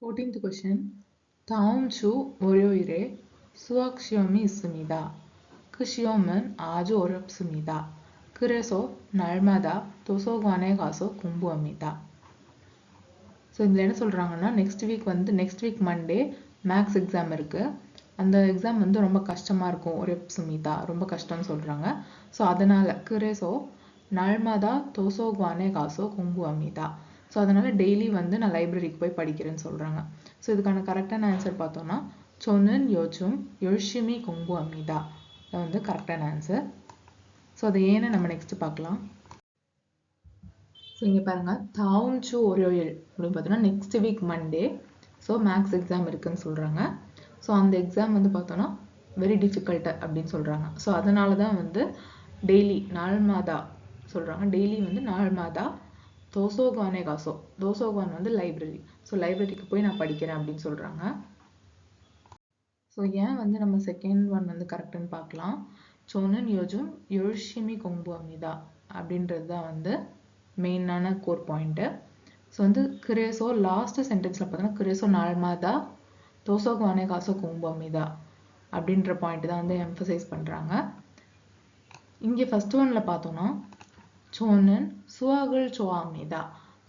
14th question. 다음 주 월요일에 수학 시험이 있습니다. 그 시험은 아주 어렵습니다. 그래서 날마다 도서관에 가서 공부합니다. So இதில் என்ன சொல்கிறாங்கன்னா next week Monday maths exam இருக்குது. அந்த எக்ஸாம் வந்து ரொம்ப கஷ்டமாக இருக்கும். ஒரேப்சுமிதா ரொம்ப கஷ்டம்னு சொல்கிறாங்க. ஸோ அதனால் 그래서 날마다 도서관에 가서 공부합니다. ஸோ அதனால் டெய்லி வந்து நான் லைப்ரரிக்கு போய் படிக்கிறேன்னு சொல்கிறாங்க. ஸோ இதுக்கான கரெக்டான ஆன்சர் பார்த்தோன்னா 저는 요즘 열심히 공부합니다. அது வந்து கரெக்டான ஆன்சர். ஸோ அதை ஏன்னு நம்ம நெக்ஸ்ட் பார்க்கலாம். ஸோ இங்கே பாருங்கள், தாவும் சு 월요일 அப்படின்னு பார்த்தோன்னா next week Monday so maths exam இருக்குதுன்னு சொல்கிறாங்க. ஸோ அந்த எக்ஸாம் வந்து பார்த்தோன்னா வெரி டிஃபிகல்ட்டு அப்படின்னு சொல்கிறாங்க. ஸோ அதனால தான் வந்து டெய்லி நாள்மாதா சொல்கிறாங்க. டெய்லி வந்து நாள்மாதா தோசோகானே காசோ, தோசோகான் வந்து லைப்ரரி, ஸோ லைப்ரரிக்கு போய் நான் படிக்கிறேன் அப்படின்னு சொல்கிறாங்க. ஸோ ஏன் வந்து நம்ம செகண்ட் ஒன் வந்து கரெக்டுன்னு பார்க்கலாம். 저는 요즘 열심히 공부합니다 அப்படின்றது தான் வந்து மெயினான கோர் பாயிண்ட்டு. ஸோ வந்து 그래서 லாஸ்ட் சென்டென்ஸில் பார்த்தோன்னா 그래서 날마다 도서관에 가서 공부합니다 அப்படின்ற பாயிண்ட் தான் வந்து எம்ஃபசைஸ் பண்ணுறாங்க. இங்கே ஃபர்ஸ்ட் ஒன்னில் பார்த்தோன்னா 저는 수학을 좋아합니다.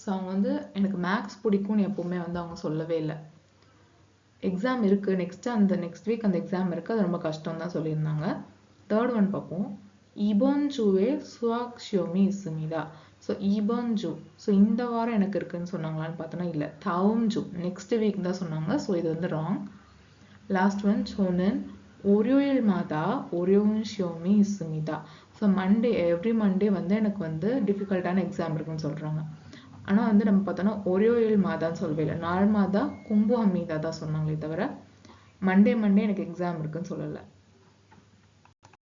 ஸோ அவங்க வந்து எனக்கு மேக்ஸ் பிடிக்கும்னு எப்போவுமே வந்து அவங்க சொல்லவே இல்லை. எக்ஸாம் இருக்குது நெக்ஸ்ட் வீக் அந்த எக்ஸாம் இருக்குது, அது ரொம்ப கஷ்டம் தான் சொல்லியிருந்தாங்க. தேர்ட் ஒன் பார்ப்போம். 이번 주에 수학 시험이 있습니다. ஸோ 이번 주, ஸோ இந்த வாரம் எனக்கு இருக்குன்னு சொன்னாங்களான்னு பார்த்தோன்னா இல்லை, 다음 주 நெக்ஸ்ட் வீக் தான் சொன்னாங்க. ஸோ இது வந்து wrong. Last one 저는 월요일마다 어려운 시험이 있습니다. So Monday every Monday வந்து எனக்கு வந்து டிஃபிகல்ட்டான எக்ஸாம் இருக்குன்னு சொல்கிறாங்க. ஆனால் வந்து நம்ம பார்த்தோன்னா 월요일 மாதான்னு சொல்லவே இல்லை, நாள் மாதா 공부합니다 தான் சொன்னாங்களே தவிர மண்டே எனக்கு எக்ஸாம் இருக்குன்னு சொல்லலை.